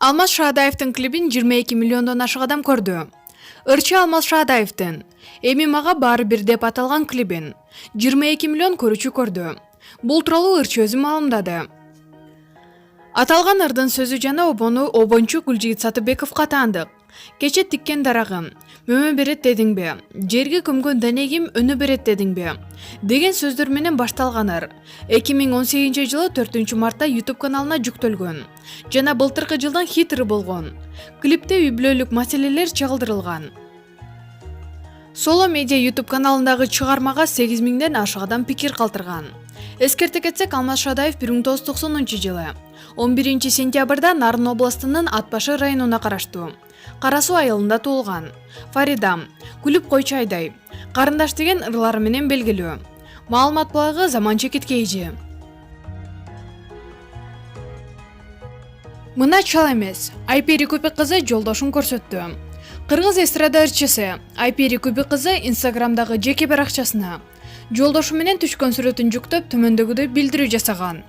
Алмаз Шаадаевдин клибин 22 миллиондон ашык адам көрдү. Ырчы Алмаз Шаадаевдин «Эми мага баары бир» деп аталган клибин 22 миллион көрүүчү көрдү. Бул тууралуу ырчы өзү маалымдады. Аталган ырдын сөзү жана обону обончу Гүлжигит Сатыбековго таандык. Кече тиккен дарагым, мөмө берет дедиңби, жерге көмгөн денегим өнү берет дедиңби деген сөздөр менен башталганыр. 2018 жылы 4 мартта YouTube каналына жүктөлгөн жана былтыркы жылдын хитры болгон. Клипте үй бүлөлүк маселелер чагылдырылган. Solo Media YouTube каналындагы чыгармага 8000ден ашык адам пикир калтырган. Эскерте кетсек, Алмаз Шаадаев 1990 жылы 11 сентябрда Нарын областынын Атбашы районуна караштуу Кара Суу айылында туулган. Фаридам, күлүп койчу айдай, карындаш деген ырлары менен белгилүү. Маалымат булагы Заман Чекиткейжи. Мына чал эмес, Айпери Көпек кызы жолдошун көрсөттү. Кыргыз эстрада ырчысы Айпери Көпек кызы Инстаграмдагы жеке баракчасына жолдошу менен түшкөн сүрөтүн жүктөп төмөндөгүдөй билдирүү жасаган.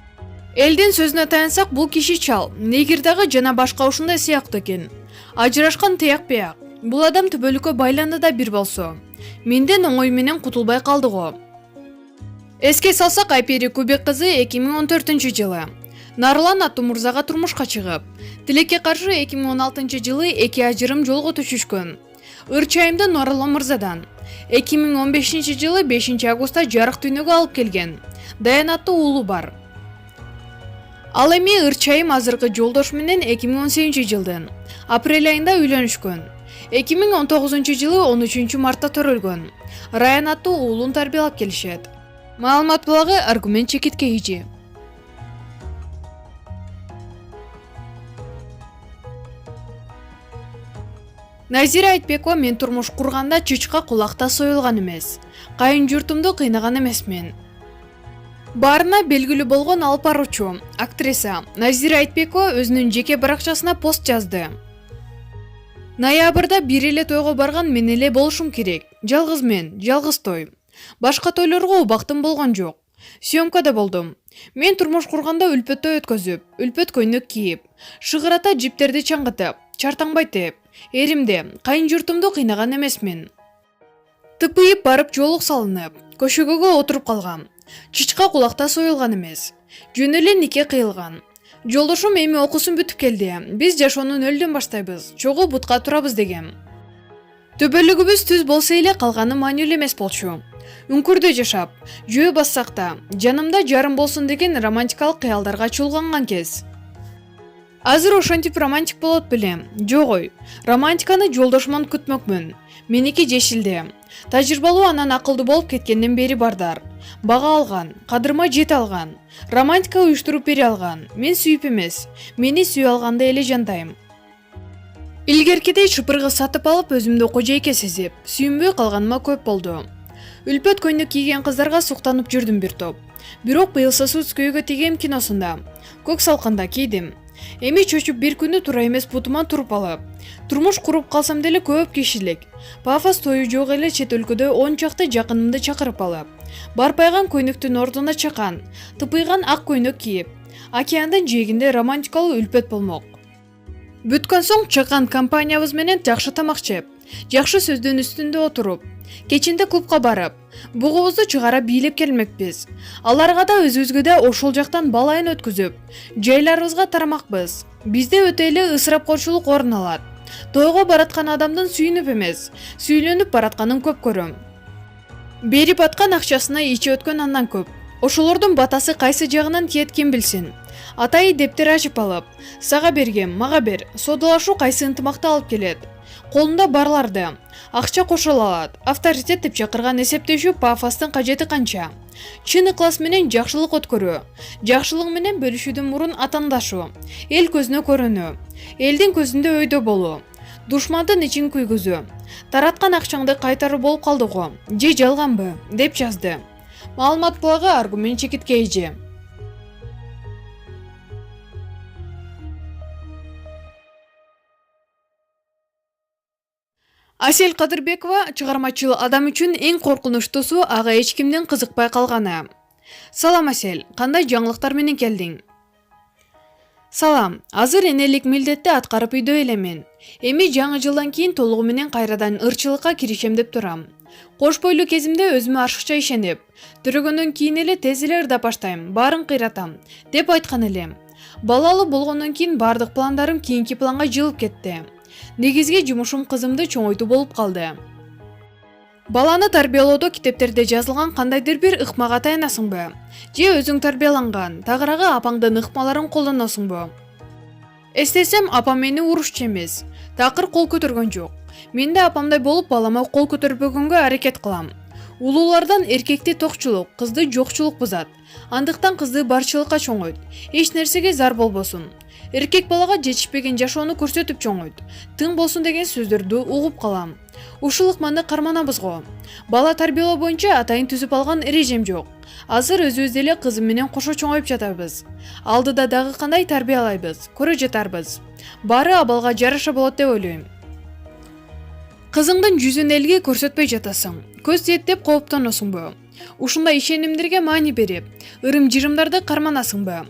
Элдин сөзүнө таянсак, бул киши чал, негирдагы жана башка ушундай сыяктуу экен. Ажырашкан тыяк-быяк. Бул адам түбөлүккө байланды да бир болсо. Менден оңой менен кутулбай калды го. Эске салсак, Айпери Көбек кызы 2014 жылы Нарлан аттуу мурзага турмушка чыгып, тилекке каршы 2016 жылы эки ажырым жолго түшүшкөн. Ырчайымды Нарлан мырзадан 2015 жылы 5 августта жарык дүйнөгө алып келген. Даян аттуу уулу бар. Ал эми Ырчайым азыркы жолдош менен 2018 жылдын апрель айында үйлөнүшкөн. 2019 жылы 13 мартта төрөлгөн. Раян аттуу уулун тарбиялап келишет. Маалымат булагы Аргумент Чекиткейжи. Назира Айтбекова: мен турмуш курганда чычка кулакта союлган эмес. Кайын журтумду кыйнаган эмесмин. Баарына белгилүү болгон алып баруучу актриса Назира Айтбекова өзүнүн жеке баракчасына пост жазды. Ноябрда бир эле тойго барган мен эле болушум керек. Жалгыз мен, жалгыз той. Башка тойлорго убактым болгон жок. Съемкада болдум. Мен турмуш курганда үлпөттө өткөзүп, үлпөт көйнөк кийип, шыгырата жиптерди чаңгытып, чартаңбайтып, эримде, кайын журтумду кыйнаган эмесмин. Тыпыйып барып жолук салынып, көшөгөгө отуруп калгам. Чычка кулакта союлган эмес. Жөн эле нике кыйылган. Жолдошум эми окуусун бүтүп келди. Биз жашоону нөлдөн баштайбыз, чогуу бутка турабыз дегем. Төбөлүгүбүз түз болсо эле калганы маанилүү эмес болчу. Үңкүрдө жашап, жөө бассак да, жанымда жарым болсун деген романтикалык кыялдарга чулганган кез. Азыр ошентип романтик болот белем. Жогой, романтиканы жолдошуман күтмөкмүн. Меники жешилде. Тажрыйбалуу анан акылдуу болуп кеткенден бери бардар. Бага алган, кадырма жете алган, романтика уюштуруп бере алган. Мен сүйүп эмес, мени сүйө алгандай эле жандайм. Илгеркидей шыпыргы сатып алып өзүмдү кожойке сезип, сүйүнбөй калганыма көп болду. Үлпөт көйнөк кийген кыздарга суктанып жүрдүм бир топ. Бирок быйыл Сосудскөйгө тигем киносунда көк салкында кийдим. Эми чөчүп бир күнү туура эмес бутума туруп алып, турмуш куруп калсам деле көп кишилик. Пафос тою жок эле чет өлкөдө 10 чакты жакынымды чакырып алып, барпайган көйнөктүн ордуна чакан, тыпыйган ак көйнөк кийип, океандын жээгинде романтикалуу үлпөт болмок. Бүткөн соң чакан компаниябыз менен жакшы тамак жеп, жакшы сөздүн үстүндө отуруп, кечинде клубка барып, бугубузду чыгара бийлеп келмекпиз. Аларга да өзүбүзгө да ошол жактан балайын өткүзүп, жайларыбызга тарамакпыз. Бизде өтө эле ысырапкорчулук орун алат. Тойго бараткан адамдын сүйүнүп эмес, сүйлөнүп баратканын көп көрөм. Берип аткан акчасына ичи өткөн андан көп. Ошолордун батасы кайсы жагынан тиет ким билсин. Атайы дептер ачып алып, сага бергем, мага бер, содалашуу кайсы ынтымакты алып келет. Колунда барларды акча кошо алат, авторитет деп чакырган эсептешүү пафостун кажети канча. Чын ыклас менен жакшылык өткөрүү, жакшылык менен бөлүшүүдөн мурун атандашуу, эл көзүнө көрүнүү, элдин көзүндө өйдө болуу, душмандын ичин күйгүзүү, тараткан акчаңды кайтаруу болуп калды го, же жалганбы, деп жазды. Маалымат булагы Аргумент Чекиткейжи. Асель Кадырбекова: чыгармачыл адам үчүн эң коркунучтуусу ага эч кимдин кызыкпай калганы. Салам Асель, кандай жаңылыктар менен келдиң? Салам, азыр энелик милдетти аткарып үйдө элемин. Эми жаңы жылдан кийин толугу менен кайрадан ырчылыкка киришем деп турам. Кош бойлуу кезимде өзүмө ашыкча ишенип, төрөгөндөн кийин эле тез эле ырдап баштайм, баарын кыйратам деп айткан элем. Балалуу болгондон кийин бардык пландарым кийинки планга жылып кетти. Негизги жумушум кызымды чоңойтуу болуп калды. Баланы тарбиялоодо китептерде жазылган кандайдыр бир ыкмага таянасыңбы? Же өзүң тарбияланган, тагыраагы апаңдын ыкмаларын колдоносуңбу? Эстесем, апам мени урушчу эмес, такыр кол көтөргөн жок. Мен да апамдай болуп балама кол көтөрбөгөнгө аракет кылам. Улуулардан эркекти токчулук, кызды жокчулук бузат. Андыктан кызды барчылыкка чоңойт. Эч нерсеге зар болбосун. Эркек балага жетишпеген жашоону көрсөтүп чоңойт. Тың болсун деген сөздөрдү угуп калам. Ушул ыкманы карманабыз го. Бала тарбиялоо боюнча атайын түзүп алган эрежем жок. Азыр өзүбүз эле кызым менен кошо чоңоюп жатабыз. Алдыда дагы кандай тарбиялайбыз, көрө жатарбыз. Баары абалга жараша болот деп ойлойм. Кызыңдын жүзүн элге көрсөтпөй жатасың. Көз тиет деп кооптоносуңбу? Ушундай ишенимдерге маани берип, ырым-жырымдарды карманасыңбы?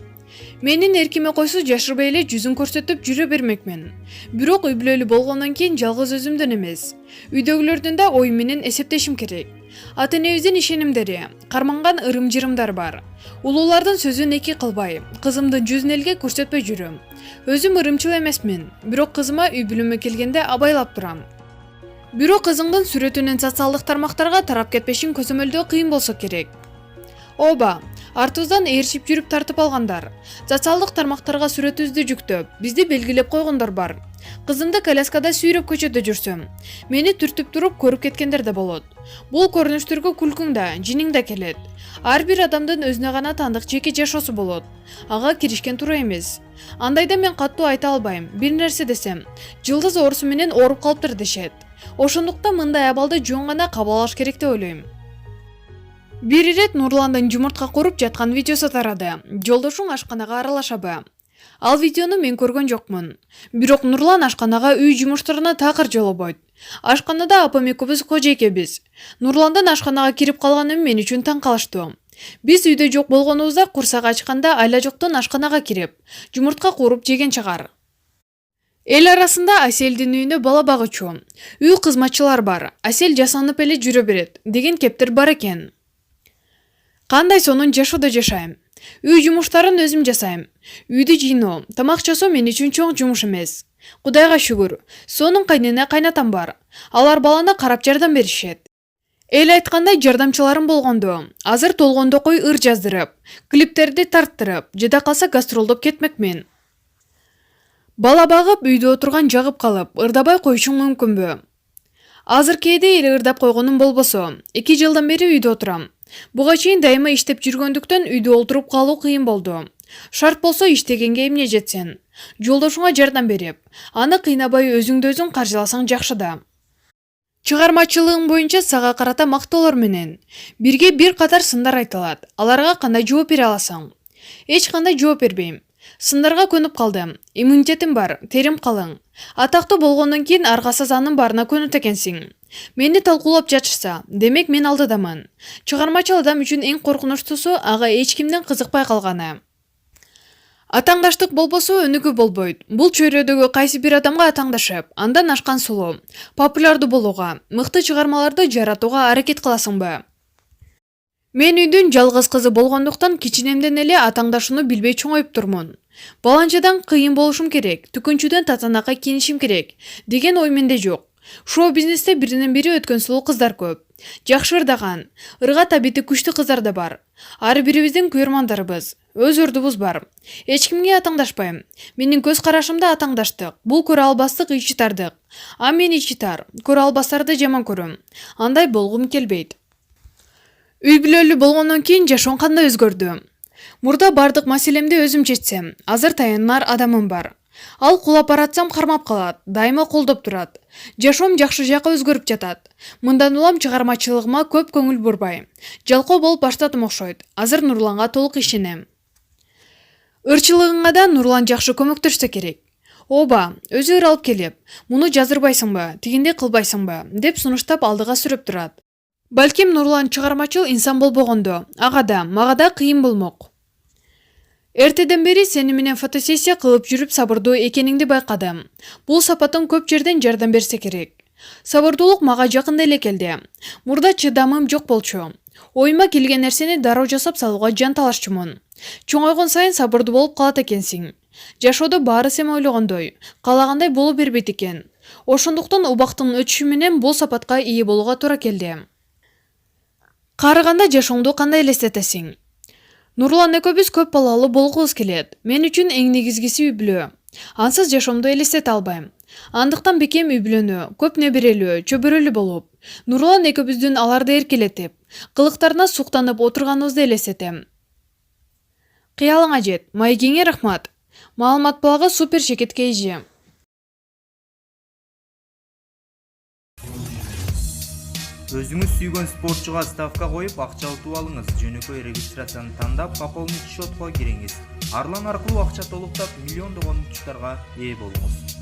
Менин эркиме койсо жашырбай эле жүзүн көрсөтүп жүрө бермекмин. Бирок үй бүлөлүү болгондон кийин жалгыз өзүмдөн эмес, үйдөгүлөрдүн да ою менен эсептешим керек. Ата-энебиздин ишенимдери, карманган ырым-жырымдар бар. Улуулардын сөзүн эки кылбай, кызымдын жүзүн элге көрсөтпөй жүрөм. Өзүм ырымчыл эмесмин, бирок кызыма үй бүлөмө келгенде абайлап турам. Бирок кызыңдын сүрөтүнүн социалдык тармактарга тарап кетпешин көзөмөлдөө кыйын болсо керек. Оба, артыбыздан ээрчип жүрүп тартып алгандар. Социалдык тармактарга сүрөтүбүздү жүктөп, бизди белгилеп койгондор бар. Кызымды коляскада сүйрөп көчөдө жүрсөм, мени түртүп туруп көрүп кеткендер да болот. Бул көрүнүштөргө күлкүң да, жиниң да келет. Ар бир адамдын өзүнө гана тандык жеке жашоосу болот. Ага киришкен туура эмес. Андайда мен каттуу айта албайм. Бир нерсе десем, жылдыз оорусу менен ооруп калыптыр дешет. Ошондуктан мындай абалды жөн гана кабыл алыш керек деп ойлойм. Бир ирет Нурландын жумуртка куруп жаткан видеосу тарады. Жолдошуң ашканага аралашабы? Ал видеону мен көргөн жокмун. Бирок Нурлан ашканага үй жумуштарына такыр жолобойт. Ашканада апам экөөбүз кожо экебиз. Нурландын ашканага кирип калганы мен үчүн таң калыштуу. Биз үйдө жок болгонубузда курсак ачканда айла жоктон ашканага кирип, жумуртка куруп жеген чыгар. Эл арасында Аселдин үйүнө бала багычу, үй кызматчылар бар, Асел жасанып эле жүрө берет деген кептер бар экен. Кандай сонун жашоодо жашайм. Үй жумуштарын өзүм жасайм. Үйдү жыйноо, тамак жасоо мен үчүн чоң жумуш эмес. Кудайга шүгүр, сонун кайнене кайнатам бар. Алар баланы карап жардам беришет. Эл айткандай жардамчыларым болгондо, азыр толгондо кой ыр жаздырып, клиптерди тарттырып, жада калса гастролдоп кетмекмин. Бала багып, үйдө отурган жагып калып, ырдабай коюшуң мүмкүнбү? Азыр кээде эле ырдап койгонум болбосо, 2 жылдан бери үйдө отурам. Буга чейин дайыма иштеп жүргөндүктөн үйдө олтуруп калуу кыйын болду. Шарт болсо иштегенге эмне жетсен. Жолдошуңа жардам берип, аны кыйнабай өзүңдү өзүң каржыласаң жакшы да. Чыгармачылыгың боюнча сага карата мактоолор менен бирге бир катар сындар айтылат. Аларга кандай жооп бере аласың? Эч кандай жооп бербейм. Сындарга көнүп калдым. Иммунитетим бар, терим калың. Атактуу болгондон кийин аргасыз анын баарына көнөт экенсиң. Мени талкуулап жатышса, демек мен алдыдамын. Чыгармачыл адам үчүн эң коркунучтуусу ага эч кимдин кызыкпай калганы. Атаңдаштык болбосо өнүгүү болбойт. Бул чөйрөдөгү кайсы бир адамга атаңдашып, андан ашкан сулуу, популярдуу болууга, мыкты чыгармаларды жаратууга аракет кыласыңбы? Мен үйдүн жалгыз кызы болгондуктан кичинемден эле атаңдашууну билбей чоңоюп турмун. Баланчадан кыйын болушум керек, түкүнчүдөн татанакка кийинишим керек деген ой менде жок. Шоу-бизнесте биринен бири өткөн сулуу кыздар көп. Жакшы ырдаган, ырга табити күчтүү кыздар да бар. Ар бирибиздин күйөрмандарыбыз, өз ырдыбыз бар. Эч кимге атаңдашпайм. Менин көз карашымда атаңдаштык, бул көрө албастык ичитардык. А мен ичитар, көрө албастарды жаман көрөм. Андай болгум келбейт. Үй бүлөлүү болгондон кийин жашоом кандай өзгөрдү? Мурда бардык маселемди өзүм чечсем, азыр таянар адамым бар. Ал кулап баратсам кармап калат, дайыма колдоп турат. Жашоом жакшы жакка өзгөрүп жатат. Мындан улам чыгармачылыгыма көп көңүл бурбай. Жалкоо болуп баштадым окшойт. Азыр Нурланга толук ишенем. Ырчылыгыңа да Нурлан жакшы көмөктөшсө керек. Оба, өзү ыр алып келип, муну жаздырбайсыңбы, тигинди кылбайсыңбы, деп сунуштап алдыга сүрөп турат. Балким Нурлан чыгармачыл инсан болбогондо, ага да, мага да кыйын болмок. Эртеден бери сени менен фотосессия кылып жүрүп сабырдуу экениңди байкадым. Бул сапатың көп жерден жардам берсе керек. Сабырдуулук мага жакында эле келди. Мурда чыдамым жок болчу. Оюма келген нерсени дароо жасап салууга жан талашчумун. Чоңойгон сайын сабырдуу болуп калат экенсиң. Жашоодо баары сен ойлогондой, каалагандай боло бербейт экен. Ошондуктан убактын өтүшү менен бул сапатка ээ болууга туура келди. Карыганда жашооңду кандай элестетесиң? Нурлан экөөбүз көп балалуу болгубуз келет. Мен үчүн эң негизгиси үй-бүлө. Ансыз жашоомду элестете албайм. Андыктан бекем үй-бүлөнү, көп неберелүү, чөбөрөлүү болуп, Нурлан экөөбүздүн аларды эркелетип, кылыктарына суктанып отурганыбызды элестетем. Кыялыңа жет. Маегиңе рахмат. Маалымат благы супер шекет кейжи. Өзүңүз сүйгөн спортчуга ставка коюп, акча утуп алыңыз. Жөнөкөй регистрацияны тандап, пополнить счетко кириңиз. Арлан аркылуу акча толуктап, миллиондогон утуштарга ээ болуңуз.